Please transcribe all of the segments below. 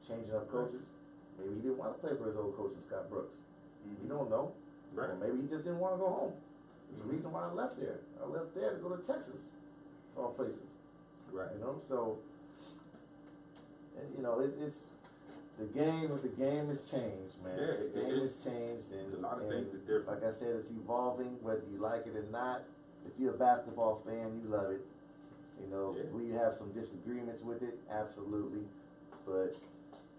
changing up coaches. Maybe he didn't want to play for his old coach, Scott Brooks. We don't know. Right. Or maybe he just didn't want to go home. There's a reason why I left there. I left there to go to Texas, of all places. Right. You know, so you know, it's the game has changed, man. Yeah, the game has changed, and a lot of things are different. Like I said, it's evolving, whether you like it or not. If you're a basketball fan, you love it. You know, we have some disagreements with it, absolutely. But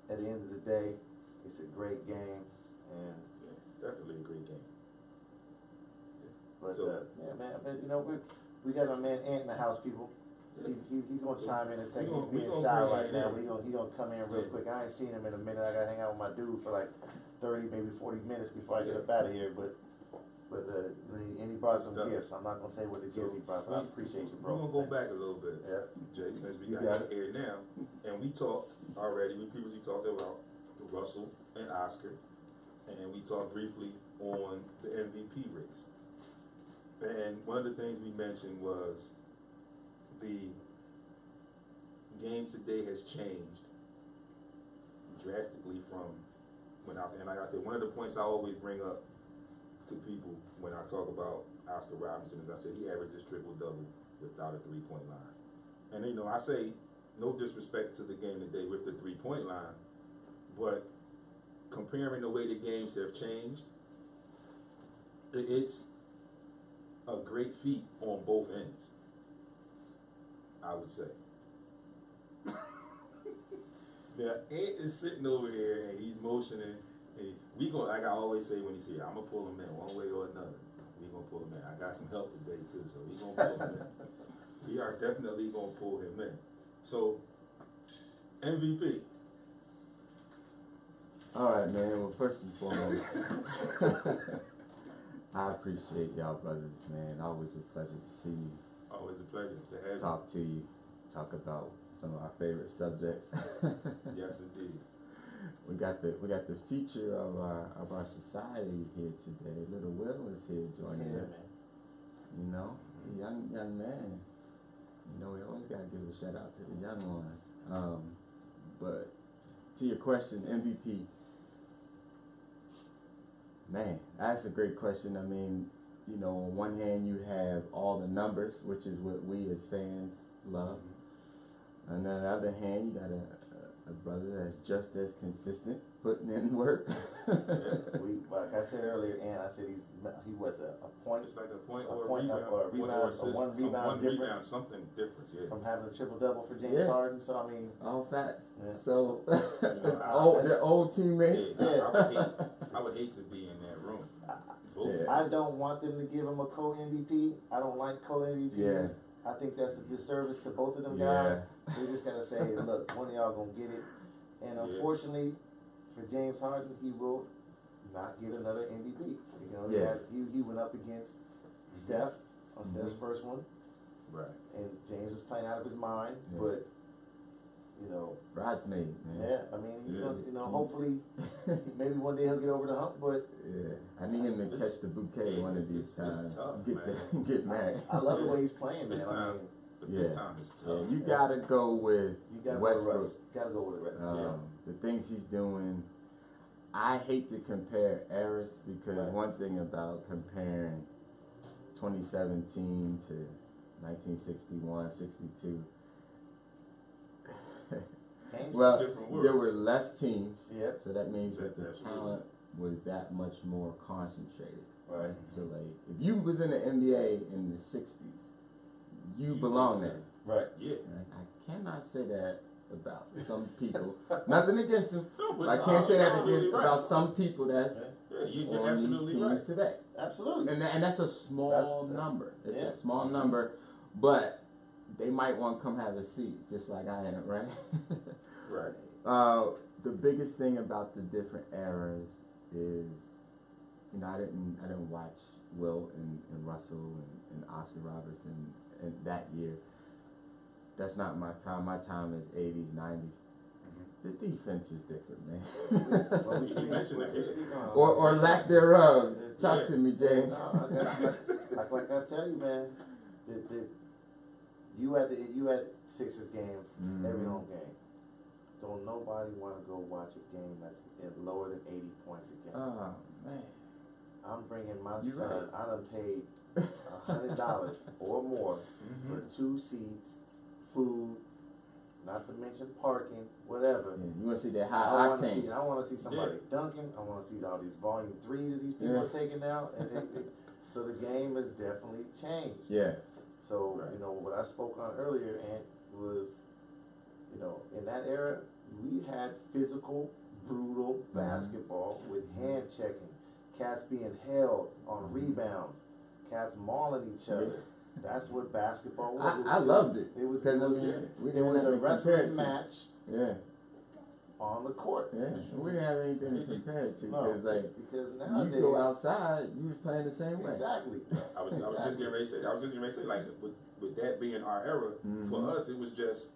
at the end of the day, it's a great game, and definitely a great game. But yeah, man. But, you know, we got our man Ant in the house, people. He's gonna chime in a second. He's being shy right now, but he gonna come in real quick. I ain't seen him in a minute. I gotta hang out with my dude for like 30, maybe 40 minutes before I get up out of here. But and he brought some gifts. I'm not gonna tell you what the gifts he brought, but I appreciate you, bro. We're gonna go back a little bit, Jay, since we got you here now, and we talked already. We previously talked about Russell and Oscar, and we talked briefly on the MVP race. And one of the things we mentioned was the game today has changed drastically from when and like I said, one of the points I always bring up to people when I talk about Oscar Robinson is I said he averages triple-double without a three-point line. And, you know, I say no disrespect to the game today with the three-point line, but comparing the way the games have changed, it's a great feat on both ends, I would say. Now, Ant is sitting over here and he's motioning. And we gonna, like I always say when he's here, I'm gonna pull him in one way or another. We gonna pull him in. I got some help today too, so we gonna pull him in. We are definitely gonna pull him in. So, MVP. All right, man. Well, first and foremost, I appreciate y'all brothers, man. Always a pleasure to see you. Always a pleasure to have you. Talk to you. Talk about some of our favorite subjects. Yes, indeed. We got the future of our society here today. Little Will is here joining us. You know, a young man. You know, we always gotta give a shout out to the young ones. But to your question, MVP. Man, that's a great question. I mean, you know, on one hand you have all the numbers, which is what we as fans love. On the other hand, you got a brother that's just as consistent, putting in work. Like I said earlier, and I said he was a point. It's like a point or a rebound, one rebound difference. Something difference, from having a triple-double for James Harden. So I mean, all facts. Yeah. So you know, they're old teammates. I would hate to be in that room. I don't want them to give him a co-MVP. I don't like co-MVPs. I think that's a disservice to both of them guys. They just gotta say, look, one of y'all gonna get it. And unfortunately, for James Harden, he will not get another MVP. You know, he went up against Steph on Steph's first one. Right. And James was playing out of his mind, but you know, bridesmaid, man. Yeah, I mean, he's gonna, you know, hopefully, maybe one day he'll get over the hump. But I need him to catch the bouquet one of these times. Tough, get married. I love the way he's playing, man. This time is tough. You gotta go with Westbrook. Gotta go with the rest. The things he's doing. I hate to compare eras because one thing about comparing 2017 to 1961, 62. Well, there were less teams, so that means that the talent was that much more concentrated. Right. So, like, if you was in the NBA in the 60s, you belong there. Right. Yeah. Right? I cannot say that about some people. Nothing against them. I can't say that about some people that's you're on absolutely these teams today. Absolutely. And that's a small number. It's a small number, but they might want to come have a seat, just like I am, right? Right. The biggest thing about the different eras is, you know, I didn't watch Will and Russell and Oscar Robertson in that year. That's not my time. My time is 80s, 90s. The defense is different, man. or lack thereof. Talk to me, James. Like I tell you, man, you had Sixers games every home game. don't nobody want to go watch a game that's lower than 80 points a game. Oh man. I'm bringing my You're son. right. I done paid $100 or more for 2 seats, food, not to mention parking, whatever. Yeah, you want to see that high octane? I want to see somebody dunking. I want to see all these volume 3s that these people are taking out. So the game has definitely changed. Yeah. So, you know, what I spoke on earlier, and was, you know, in that era, we had physical, brutal basketball with hand checking, cats being held on rebounds, cats mauling each other. That's what basketball was. I loved it. It was a wrestling match. Yeah. On the court. Yeah, we didn't have anything to compare it to, because nowadays you go outside, you was playing the same way. Exactly. I was just getting ready to say, like, with that being our era, for us it was just,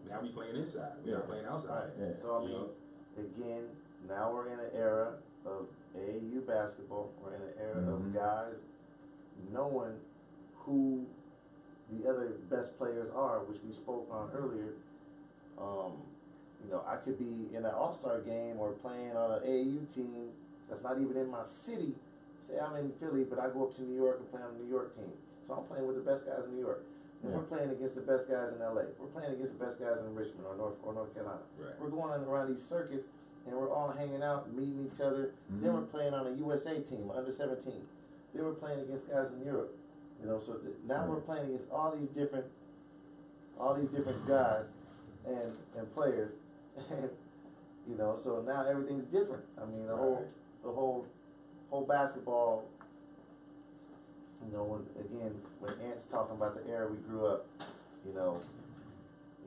now we playing inside, we're not playing outside. Right. Yeah. So I mean, again, now we're in an era of AAU basketball. We're in an era of guys knowing who the other best players are, which we spoke on earlier. You know, I could be in an all-star game or playing on an AAU team that's not even in my city. Say I'm in Philly, but I go up to New York and play on a New York team. So I'm playing with the best guys in New York. And we're playing against the best guys in LA. We're playing against the best guys in Richmond or North Carolina. Right. We're going around these circuits and we're all hanging out, meeting each other. Then we're playing on a USA team, under 17. Then we're playing against guys in Europe. You know, so now we're playing against all these different guys and players. And, you know, so now everything's different. I mean, the whole basketball, you know, when Ant's talking about the era we grew up, you know,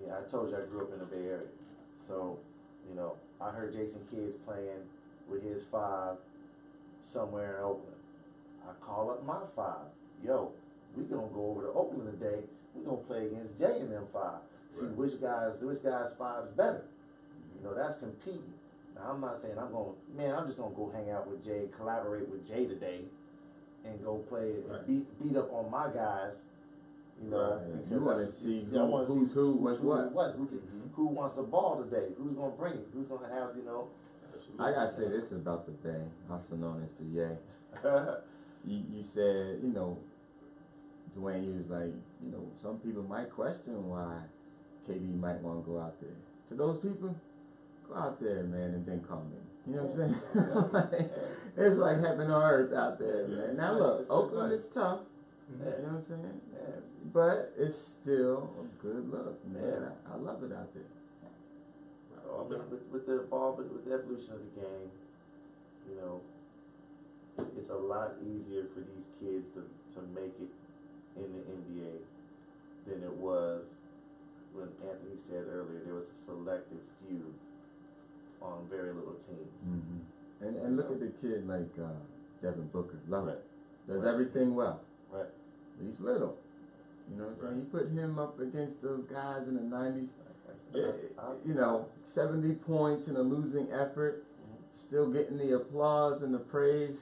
yeah, I told you I grew up in the Bay Area. So, you know, I heard Jason Kidd's playing with his 5 somewhere in Oakland. I call up my 5. Yo, we gonna go over to Oakland today. We gonna play against Jay and them 5. See which guy's 5 is better. You know, that's competing. Now, I'm not saying I'm just going to go hang out with Jay, collaborate with Jay today, and go play and beat up on my guys. You know, you want to see who's who, what's what. Who wants the ball today? Who's going to bring it? Who's going to have, you know. I got to say this about the Bay, also known as the Yay. You said, you know, Dwayne, you was like, you know, some people might question why KD might want to go out there. To those people, go out there, man, and then call me. You know what I'm saying? It's like heaven on earth out there, man. Now look, Oakland is tough. You know what I'm saying? But it's still a good look, man. I love it out there. With the evolution of the game, you know, it's a lot easier for these kids to make it in the NBA than it was when Anthony said earlier there was a selective few on very little teams. And look at the kid like Devin Booker. Love it. Does everything well. Right. But he's little. You know what I'm saying? You put him up against those guys in the 90s. You know, 70 points in a losing effort, still getting the applause and the praise.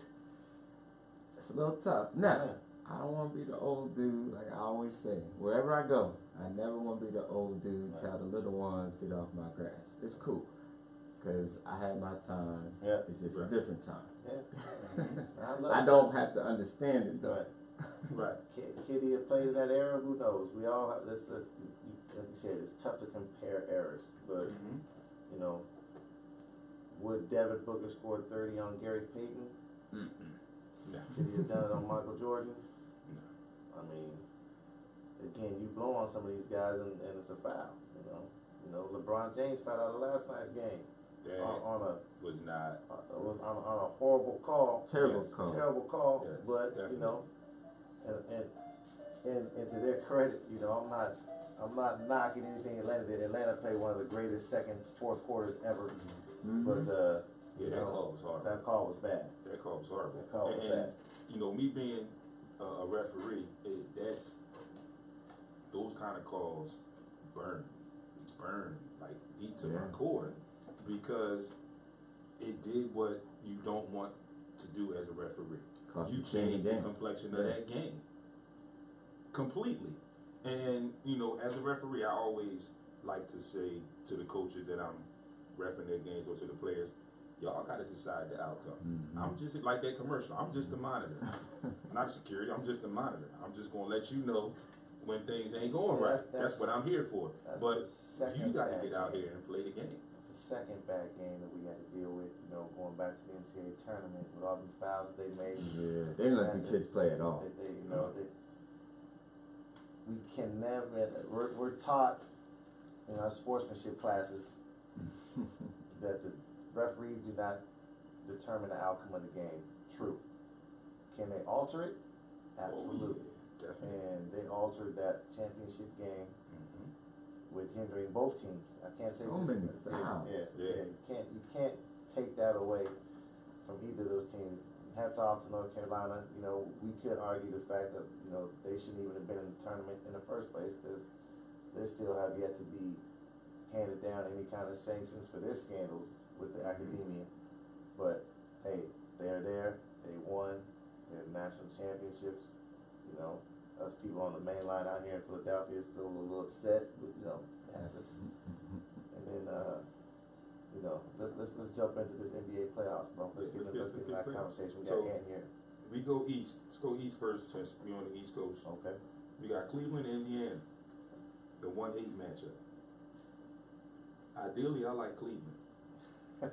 It's a little tough. Now, I don't want to be the old dude, like I always say. Wherever I go, I never want to be the old dude, tell the little ones, get off my grass. It's cool. Because I had my time. It's just a different time. I don't have to understand it, though. Kitty had played in that era, who knows? We all have this, like you said, it's tough to compare eras. But, you know, would Devin Booker score 30 on Gary Payton? No. Could he have done it on Michael Jordan? No. I mean, again, you blow on some of these guys and it's a foul. You know, LeBron James fouled out of last night's game. Was on a horrible call. Terrible call. Terrible call. Yes, but definitely. You know, and to their credit, you know, I'm not knocking anything Atlanta did. Atlanta played one of the greatest fourth quarters ever. But that call was horrible. That call was bad. That call was horrible. That call was bad. You know, me being a referee, those kind of calls burn like deep to my core, because it did what you don't want to do as a referee. You changed the complexion of that game completely. And you know, as a referee, I always like to say to the coaches that I'm reffing their games or to the players, y'all got to decide the outcome. Mm-hmm. I'm just like that commercial. I'm just a monitor, not security. I'm just a monitor. I'm just gonna let you know when things ain't going right. That's what I'm here for. But you got to get out here and play the game. It's the second bad game that we had to deal with. You know, going back to the NCAA tournament with all the fouls they made. Yeah, they didn't let the kids play at all. We can never. We're taught in our sportsmanship classes that the referees do not determine the outcome of the game. True. Can they alter it? Absolutely. Oh, yeah, and they altered that championship game with hindering both teams. I can't say so many fouls. Yeah. You can't take that away from either of those teams. Hats off to North Carolina. You know, we could argue the fact that, you know, they shouldn't even have been in the tournament in the first place because they still have yet to be handed down any kind of sanctions for their scandals with the academia. But hey, they're there. They won. They're national championships. You know, us people on the main line out here in Philadelphia still a little upset, but you know, it happens. And then you know, let's jump into this NBA playoffs, bro. Let's get into that conversation. We got Ant here. We go east. Let's go east first since we're on the East Coast. Okay. We got Cleveland, Indiana, the 1-8 matchup. Ideally, I like Cleveland. I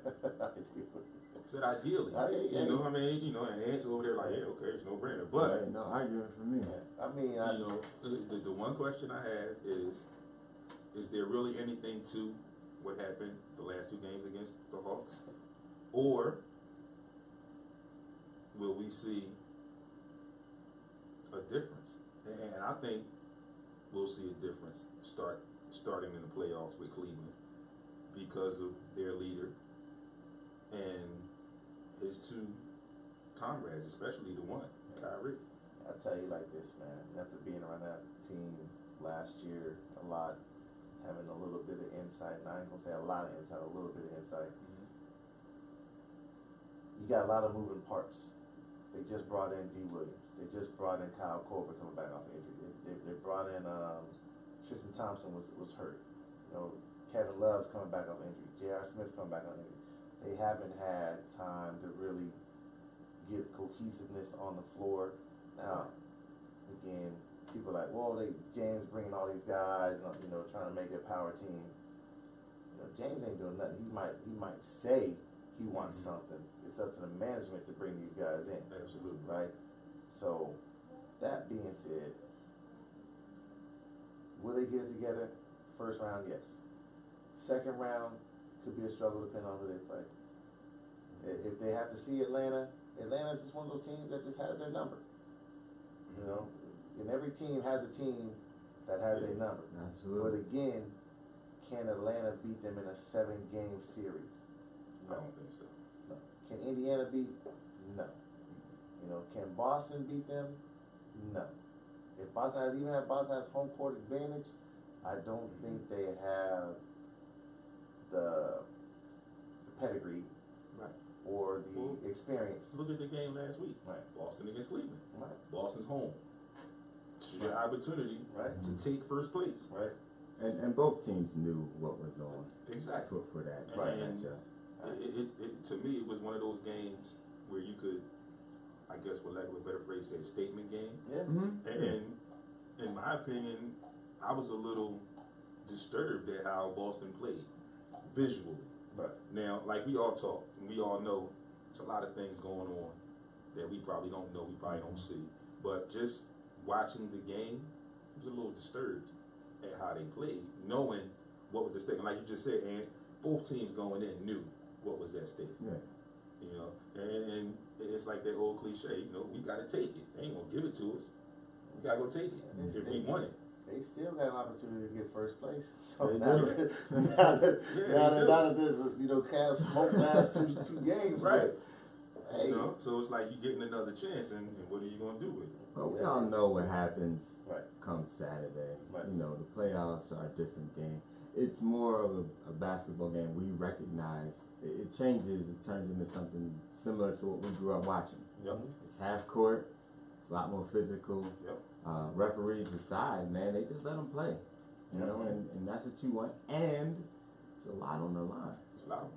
said ideally. You know, I mean, you know, and Ant's over there like, yeah, okay, it's no brainer. But right, no argument for me. I mean, you know, the one question I have is there really anything to what happened the last two games against the Hawks, or will we see a difference? And I think we'll see a difference starting in the playoffs with Cleveland because of their leader and his two comrades, especially the one, Kyrie. I'll tell you like this, man. After being around that team last year a lot, having a little bit of insight, and I ain't gonna say a lot of insight, a little bit of insight. You got a lot of moving parts. They just brought in D. Williams. They just brought in Kyle Korver coming back off injury. They brought in Tristan Thompson was hurt. You know, Kevin Love's coming back off injury. J.R. Smith's coming back on injury. They haven't had time to really get cohesiveness on the floor. Now, again, people are like, well, James bringing all these guys, you know, trying to make a power team. You know, James ain't doing nothing. He might say he wants something. It's up to the management to bring these guys in. Absolutely. Right? So, that being said, will they get it together? First round, yes. Second round could be a struggle depending on who they play. If they have to see Atlanta's just one of those teams that just has their number. You know, and every team has a team that has a number. Absolutely. But again, can Atlanta beat them in a 7-game series? No. I don't think so. No. Can Indiana beat? No. You know, can Boston beat them? No. If Boston has home court advantage, I don't think they have the pedigree, right, or the experience. Look at the game last week. Right. Boston against Cleveland. Right. Boston's home. It's your opportunity to take first place. Right. And both teams knew what was on. Exactly. For that and matchup. To me, it was one of those games where you could, I guess, for lack of a better phrase, say statement game. Yeah. And in my opinion, I was a little disturbed at how Boston played visually. Right. Now, like we all talk, and we all know, there's a lot of things going on that we probably don't know, we probably don't see. But just watching the game, I was a little disturbed at how they played, knowing what was at stake. And like you just said, and both teams going in knew what was at stake. Yeah. You know, and it's like that old cliche, you know, we gotta take it. They ain't gonna give it to us. We gotta go take it if we want it. They still got an opportunity to get first place. So They now do. that there's you know, cast smoke last two games, right? Hey. You know, so it's like you getting another chance, and what are you gonna do with it? Well, we all know what happens Right. come Saturday. Right. You know, the playoffs are a different game. It's more of a basketball game. We recognize it changes. It turns into something similar to what we grew up watching. Yep. It's half court. It's a lot more physical. Yep. Referees decide, man, they just let them play. You know, and that's what you want. And it's a lot on the line. It's a lot of